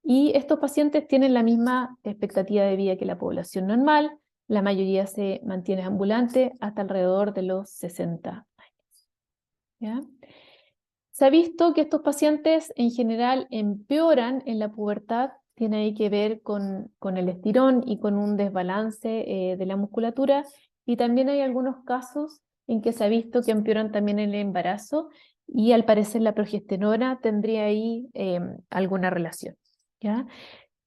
y estos pacientes tienen la misma expectativa de vida que la población normal. La mayoría se mantiene ambulante hasta alrededor de los 60 años. ¿Ya? Se ha visto que estos pacientes en general empeoran en la pubertad, tiene ahí que ver con el estirón y con un desbalance de la musculatura, y también hay algunos casos en que se ha visto que empeoran también en el embarazo, y al parecer la progesterona tendría ahí alguna relación. ¿Ya?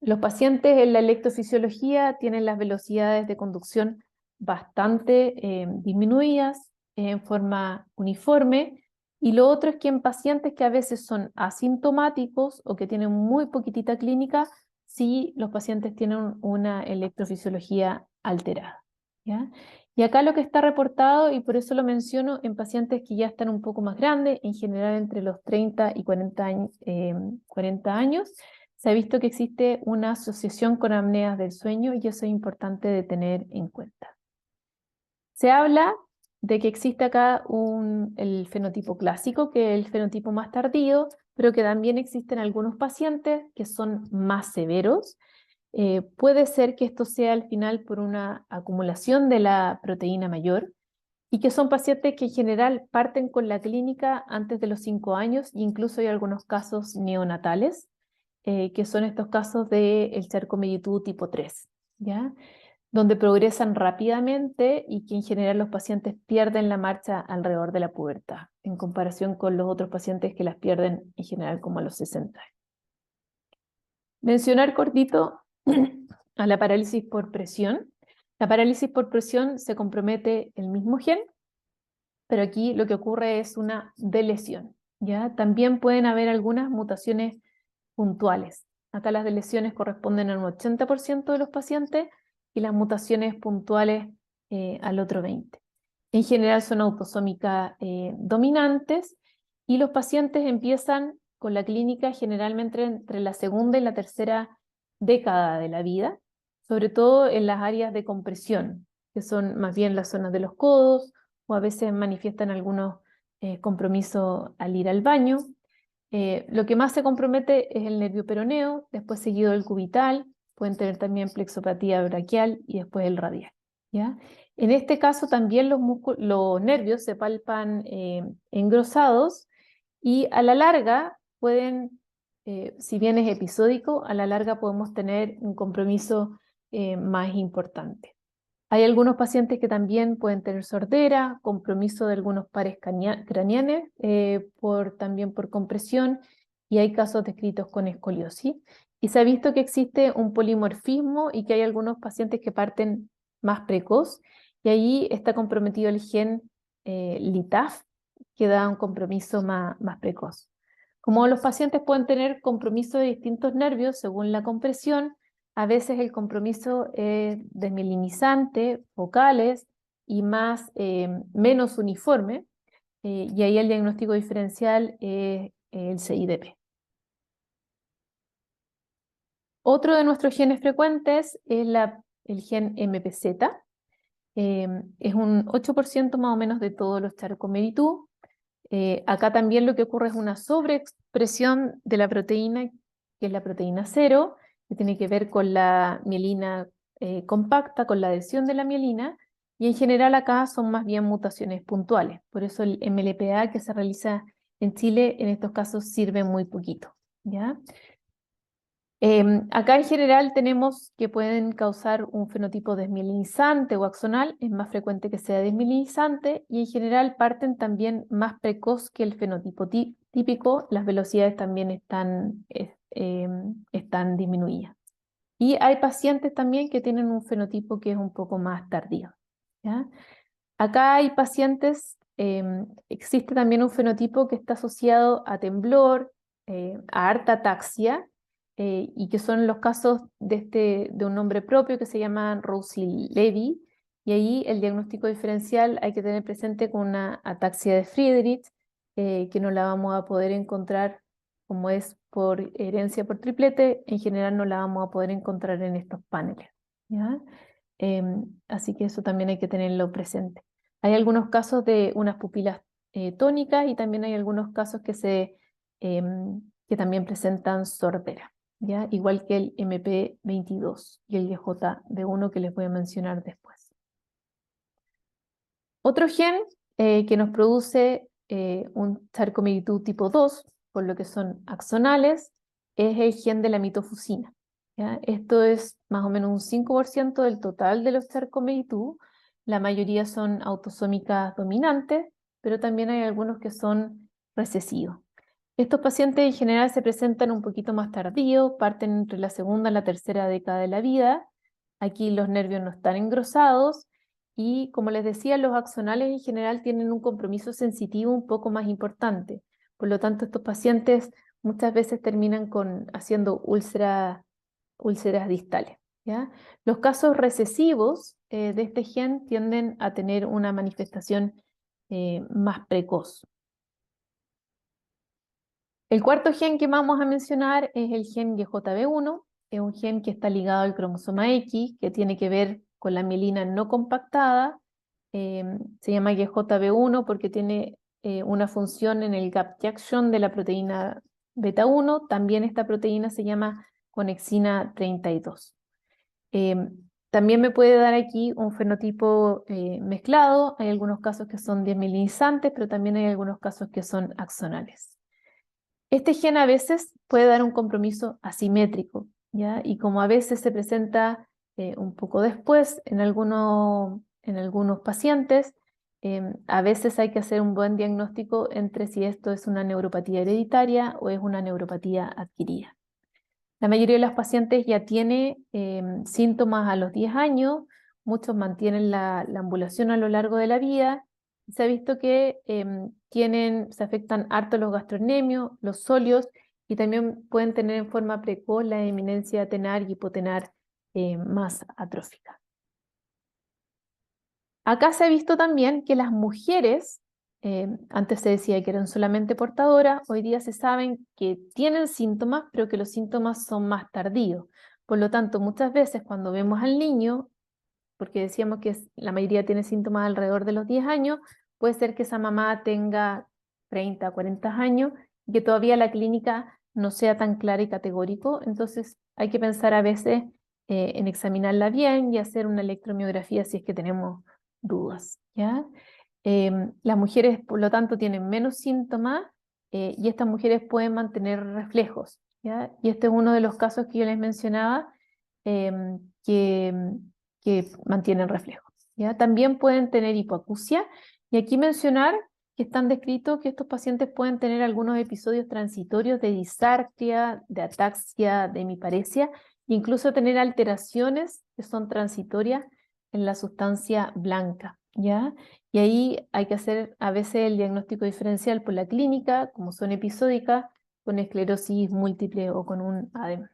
Los pacientes en la electrofisiología tienen las velocidades de conducción bastante disminuidas en forma uniforme, y lo otro es que en pacientes que a veces son asintomáticos o que tienen muy poquitita clínica, sí los pacientes tienen una electrofisiología alterada. ¿Ya? Y acá lo que está reportado, y por eso lo menciono, en pacientes que ya están un poco más grandes, en general entre los 30 y 40 años, se ha visto que existe una asociación con apneas del sueño y eso es importante de tener en cuenta. Se habla de que existe acá el fenotipo clásico, que es el fenotipo más tardío, pero que también existen algunos pacientes que son más severos. Puede ser que esto sea al final por una acumulación de la proteína mayor y que son pacientes que en general parten con la clínica antes de los 5 años e incluso hay algunos casos neonatales. que son estos casos del Charcot-Marie-Tooth tipo 3, ¿ya? Donde progresan rápidamente y que en general los pacientes pierden la marcha alrededor de la pubertad, en comparación con los otros pacientes que las pierden en general como a los 60 años. Mencionar cortito a la parálisis por presión. La parálisis por presión se compromete el mismo gen, pero aquí lo que ocurre es una delesión, ¿ya? También pueden haber algunas mutaciones puntuales. Acá las deleciones corresponden al 80% de los pacientes y las mutaciones puntuales al otro 20%. En general son autosómicas dominantes y los pacientes empiezan con la clínica generalmente entre la segunda y la tercera década de la vida, sobre todo en las áreas de compresión, que son más bien las zonas de los codos, o a veces manifiestan algunos compromisos al ir al baño. Lo que más se compromete es el nervio peroneo, después seguido el cubital, pueden tener también plexopatía braquial y después el radial, ¿ya? En este caso también los nervios se palpan engrosados y a la larga pueden, si bien es episódico, a la larga podemos tener un compromiso más importante. Hay algunos pacientes que también pueden tener sordera, compromiso de algunos pares craneales, también por compresión, y hay casos descritos con escoliosis. Y se ha visto que existe un polimorfismo y que hay algunos pacientes que parten más precoz, y ahí está comprometido el gen LITAF, que da un compromiso más precoz. Como los pacientes pueden tener compromiso de distintos nervios según la compresión, a veces el compromiso es desmielinizante, focales y menos uniforme, y ahí el diagnóstico diferencial es el CIDP. Otro de nuestros genes frecuentes es el gen MPZ. Es un 8% más o menos de todos los Charcot-Marie-Tooth. Acá también lo que ocurre es una sobreexpresión de la proteína, que es la proteína 0, que tiene que ver con la mielina compacta, con la adhesión de la mielina, y en general acá son más bien mutaciones puntuales. Por eso el MLPA que se realiza en Chile en estos casos sirve muy poquito, ¿ya? Acá en general tenemos que pueden causar un fenotipo desmielinizante o axonal, es más frecuente que sea desmielinizante, y en general parten también más precoz que el fenotipo típico, las velocidades también están disminuidas. Y hay pacientes también que tienen un fenotipo que es un poco más tardío, ¿ya? Acá hay pacientes, existe también un fenotipo que está asociado a temblor, a harta ataxia, y que son los casos de un nombre propio que se llama Roussy-Levy, y ahí el diagnóstico diferencial hay que tener presente con una ataxia de Friedrich, que no la vamos a poder encontrar como es por herencia por triplete, en general no la vamos a poder encontrar en estos paneles, ¿ya? Así que eso también hay que tenerlo presente. Hay algunos casos de unas pupilas tónicas y también hay algunos casos que también presentan sordera, ¿ya? Igual que el MP22 y el YJB1 que les voy a mencionar después. Otro gen que nos produce un Charcot-Marie-Tooth tipo 2, por lo que son axonales, es el gen de la mitofusina, ¿ya? Esto es más o menos un 5% del total de los Charcot-Marie-Tooth. La mayoría son autosómicas dominantes, pero también hay algunos que son recesivos. Estos pacientes en general se presentan un poquito más tardío, parten entre la segunda y la tercera década de la vida. Aquí los nervios no están engrosados y, como les decía, los axonales en general tienen un compromiso sensitivo un poco más importante. Por lo tanto, estos pacientes muchas veces terminan haciendo úlceras distales, ¿ya? Los casos recesivos de este gen tienden a tener una manifestación más precoz. El cuarto gen que vamos a mencionar es el gen YJB1, es un gen que está ligado al cromosoma X, que tiene que ver con la mielina no compactada. Se llama YJB1 porque tiene una función en el gap junction de la proteína beta 1. También esta proteína se llama conexina 32. También me puede dar aquí un fenotipo mezclado. Hay algunos casos que son desmielinizantes, pero también hay algunos casos que son axonales. Este gen a veces puede dar un compromiso asimétrico, ¿ya? Y como a veces se presenta un poco después en algunos pacientes, a veces hay que hacer un buen diagnóstico entre si esto es una neuropatía hereditaria o es una neuropatía adquirida. La mayoría de los pacientes ya tiene síntomas a los 10 años, muchos mantienen la ambulación a lo largo de la vida. Se ha visto que se afectan harto los gastrocnemios, los solios, y también pueden tener en forma precoz la eminencia tenar y hipotenar más atrófica. Acá se ha visto también que las mujeres, antes se decía que eran solamente portadoras, hoy día se saben que tienen síntomas, pero que los síntomas son más tardíos. Por lo tanto, muchas veces cuando vemos al niño, porque decíamos que la mayoría tiene síntomas alrededor de los 10 años, puede ser que esa mamá tenga 30, 40 años y que todavía la clínica no sea tan clara y categórico. Entonces hay que pensar a veces en examinarla bien y hacer una electromiografía si es que tenemos dudas, ¿ya? Las mujeres, por lo tanto, tienen menos síntomas y estas mujeres pueden mantener reflejos, ¿ya? Y este es uno de los casos que yo les mencionaba, em, que, que mantienen reflejos, ¿ya? También pueden tener hipoacusia, y aquí mencionar que están descritos que estos pacientes pueden tener algunos episodios transitorios de disartria, de ataxia, de hemiparesia, incluso tener alteraciones que son transitorias en la sustancia blanca, ¿ya? Y ahí hay que hacer a veces el diagnóstico diferencial por la clínica, como son episódicas, con esclerosis múltiple o con un edema.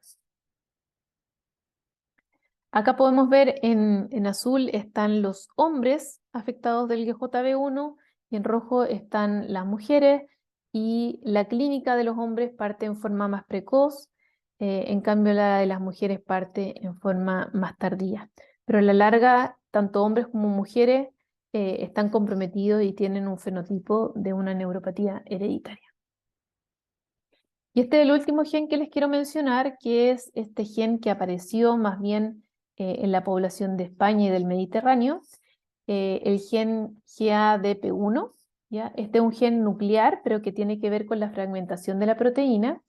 Acá podemos ver en azul están los hombres afectados del GJB1 y en rojo están las mujeres, y la clínica de los hombres parte en forma más precoz, en cambio la de las mujeres parte en forma más tardía. Pero a la larga, tanto hombres como mujeres están comprometidos y tienen un fenotipo de una neuropatía hereditaria. Y este es el último gen que les quiero mencionar, que es este gen que apareció más bien en la población de España y del Mediterráneo, el gen GADP1, ¿ya? Este es un gen nuclear, pero que tiene que ver con la fragmentación de la proteína.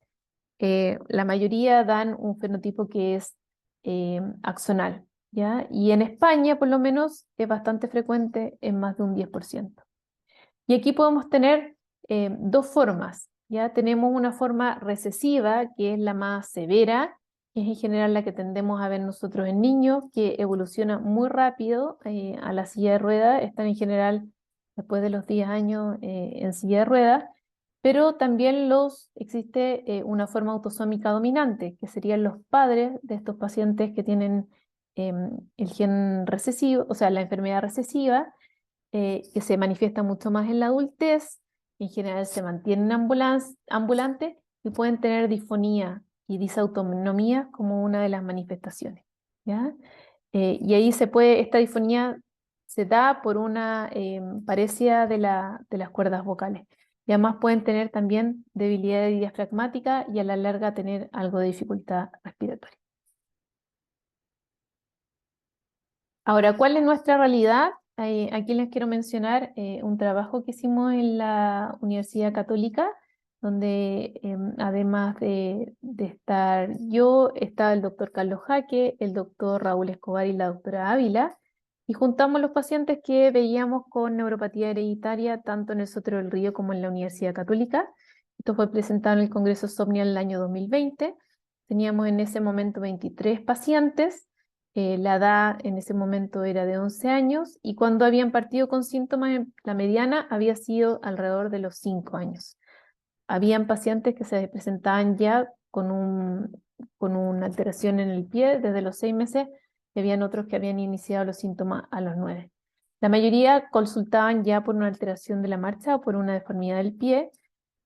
La mayoría dan un fenotipo que es axonal, ¿ya? Y en España, por lo menos, es bastante frecuente en más de un 10%. Y aquí podemos tener dos formas. Ya tenemos una forma recesiva, que es la más severa, que es en general la que tendemos a ver nosotros en niños, que evoluciona muy rápido a la silla de ruedas. Están en general después de los 10 años en silla de ruedas, pero también existe una forma autosómica dominante, que serían los padres de estos pacientes que tienen el gen recesivo, o sea, la enfermedad recesiva, que se manifiesta mucho más en la adultez. En general se mantienen ambulantes y pueden tener disfonía y disautonomía como una de las manifestaciones, ¿ya? Y ahí esta disfonía se da por una paresia de las cuerdas vocales. Y además pueden tener también debilidad diafragmática y a la larga tener algo de dificultad respiratoria. Ahora, ¿cuál es nuestra realidad? Aquí les quiero mencionar un trabajo que hicimos en la Universidad Católica, donde además de estar yo, estaba el doctor Carlos Jaque, el doctor Raúl Escobar y la doctora Ávila, y juntamos los pacientes que veíamos con neuropatía hereditaria tanto en el Sotero del Río como en la Universidad Católica. Esto fue presentado en el Congreso SOMNIA en el año 2020. Teníamos en ese momento 23 pacientes. La edad en ese momento era de 11 años y cuando habían partido con síntomas, la mediana había sido alrededor de los 5 años. Habían pacientes que se presentaban ya con una alteración en el pie desde los 6 meses y habían otros que habían iniciado los síntomas a los 9. La mayoría consultaban ya por una alteración de la marcha o por una deformidad del pie,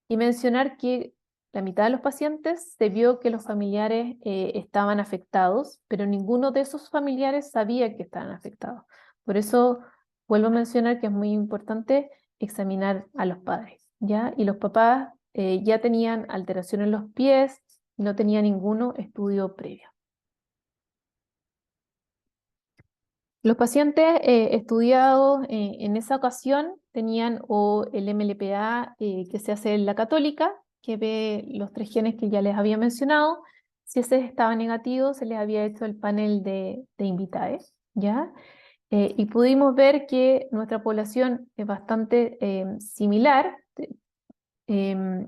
y mencionar que la mitad de los pacientes se vio que los familiares estaban afectados, pero ninguno de esos familiares sabía que estaban afectados. Por eso vuelvo a mencionar que es muy importante examinar a los padres, ¿ya? Y los papás ya tenían alteración en los pies y no tenía ninguno estudio previo. Los pacientes estudiados en esa ocasión tenían o el MLPA que se hace en la Católica, que ve los 3 genes que ya les había mencionado. Si ese estaba negativo, se les había hecho el panel de Invitae, ¿ya? Y pudimos ver que nuestra población es bastante similar. em,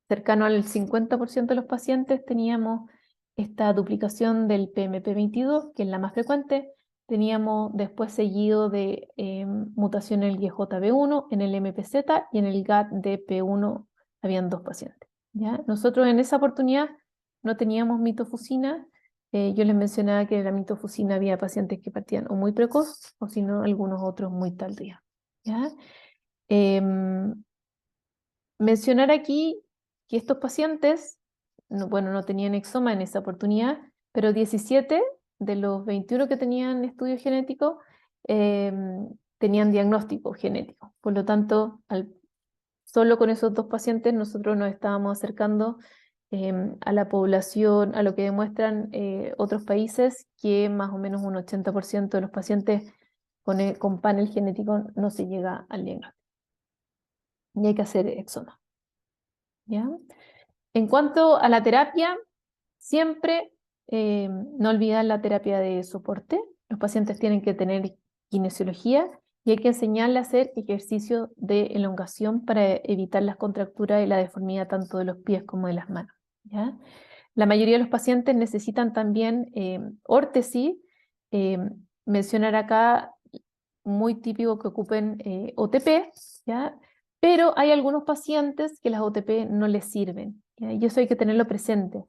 Cercano al 50% de los pacientes teníamos esta duplicación del PMP22, que es la más frecuente. Teníamos después seguido de mutación en el YJB1, en el MPZ y en el GATDP1 habían 2 pacientes, ¿ya? Nosotros en esa oportunidad no teníamos mitofusina. Yo les mencionaba que en la mitofusina había pacientes que partían o muy precoz o si no algunos otros muy tardíos, ¿ya? Em, Mencionar aquí que estos pacientes, bueno, no tenían exoma en esa oportunidad, pero 17 de los 21 que tenían estudio genético tenían diagnóstico genético. Por lo tanto, solo con esos 2 pacientes nosotros nos estábamos acercando a la población, a lo que demuestran otros países, que más o menos un 80% de los pacientes con panel genético no se llega al diagnóstico. Y hay que hacer exoma, ¿ya? En cuanto a la terapia, siempre no olvidar la terapia de soporte. Los pacientes tienen que tener kinesiología y hay que enseñarle a hacer ejercicio de elongación para evitar las contracturas y la deformidad tanto de los pies como de las manos, ¿ya? La mayoría de los pacientes necesitan también órtesis. eh, Mencionar acá, muy típico que ocupen OTP, ¿ya? Pero hay algunos pacientes que las OTP no les sirven, ¿ya? Y eso hay que tenerlo presente.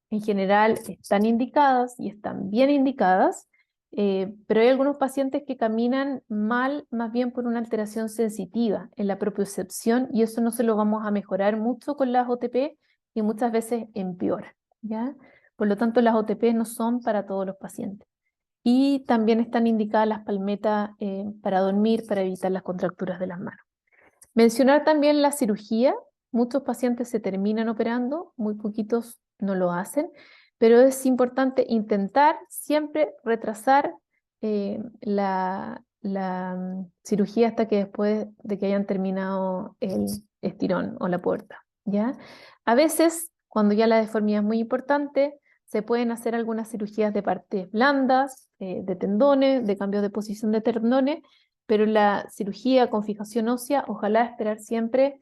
En general están indicadas y están bien indicadas, pero hay algunos pacientes que caminan mal, más bien por una alteración sensitiva en la propiocepción, y eso no se lo vamos a mejorar mucho con las OTP y muchas veces empeora, ¿ya? Por lo tanto, las OTP no son para todos los pacientes. Y también están indicadas las palmetas para dormir, para evitar las contracturas de las manos. Mencionar también la cirugía. Muchos pacientes se terminan operando, muy poquitos no lo hacen, pero es importante intentar siempre retrasar la cirugía hasta que después de que hayan terminado el estirón o la puerta, ¿ya? A veces, cuando ya la deformidad es muy importante, se pueden hacer algunas cirugías de partes blandas, de tendones, de cambio de posición de tendones, pero la cirugía con fijación ósea, ojalá esperar siempre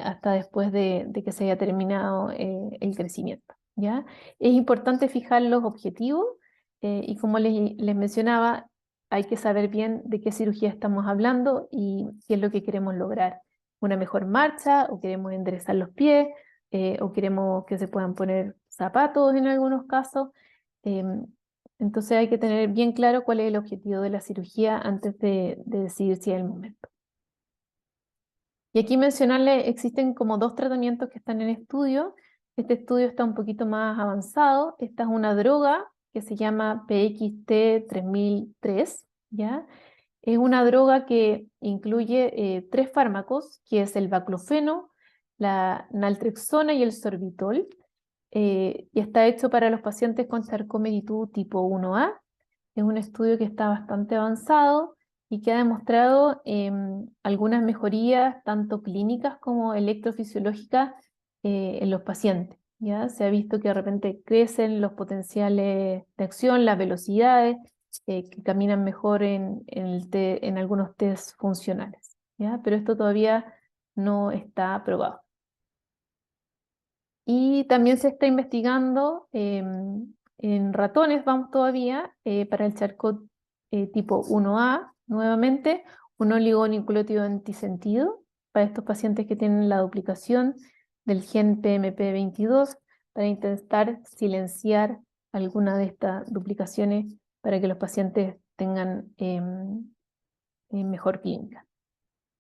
hasta después de que se haya terminado el crecimiento, ¿ya? Es importante fijar los objetivos y como les mencionaba, hay que saber bien de qué cirugía estamos hablando y qué es lo que queremos lograr. Una mejor marcha, o queremos enderezar los pies, o queremos que se puedan poner zapatos en algunos casos. Em, entonces hay que tener bien claro cuál es el objetivo de la cirugía antes de decidir si es el momento. Y aquí mencionarle, existen como 2 tratamientos que están en estudio. Este estudio está un poquito más avanzado. Esta es una droga que se llama PXT3003, ¿ya? Es una droga que incluye 3 fármacos, que es el baclofeno, la naltrexona y el sorbitol. Y está hecho para los pacientes con Charcot-Marie-Tooth tipo 1A. Es un estudio que está bastante avanzado y que ha demostrado algunas mejorías, tanto clínicas como electrofisiológicas, en los pacientes, ¿ya? Se ha visto que de repente crecen los potenciales de acción, las velocidades, que caminan mejor en algunos test funcionales, ¿ya? Pero esto todavía no está aprobado. Y también se está investigando en ratones, vamos todavía, para el Charcot tipo 1A, nuevamente, un oligonucleótido antisentido para estos pacientes que tienen la duplicación del gen PMP22, para intentar silenciar alguna de estas duplicaciones para que los pacientes tengan mejor clínica,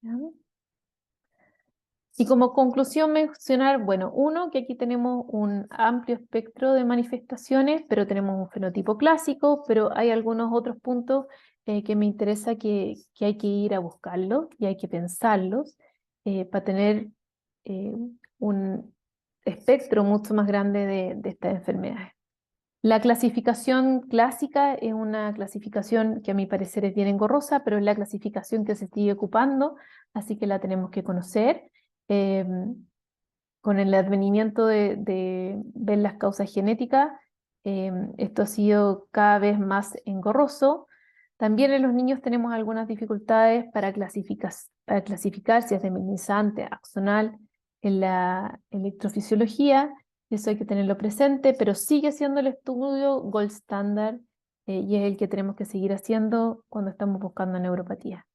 ¿ya? Y como conclusión mencionar, bueno, uno, que aquí tenemos un amplio espectro de manifestaciones, pero tenemos un fenotipo clásico, pero hay algunos otros puntos que me interesa que hay que ir a buscarlos y hay que pensarlos para tener eh, un espectro mucho más grande de estas enfermedades. La clasificación clásica es una clasificación que a mi parecer es bien engorrosa, pero es la clasificación que se sigue ocupando, así que la tenemos que conocer. Eh, con el advenimiento de ver las causas genéticas, esto ha sido cada vez más engorroso. También en los niños tenemos algunas dificultades para clasificar si es desminimizante, axonal, en la electrofisiología. Eso hay que tenerlo presente, pero sigue siendo el estudio gold standard, y es el que tenemos que seguir haciendo cuando estamos buscando neuropatía.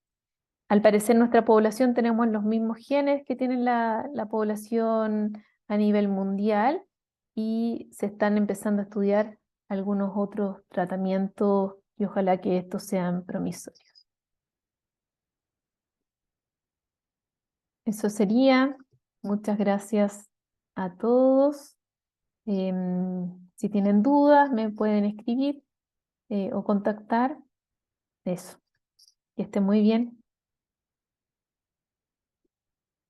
Al parecer, nuestra población tenemos los mismos genes que tiene la población a nivel mundial, y se están empezando a estudiar algunos otros tratamientos y ojalá que estos sean promisorios. Eso sería. Muchas gracias a todos. Si tienen dudas, me pueden escribir o contactar. Eso. Que estén muy bien.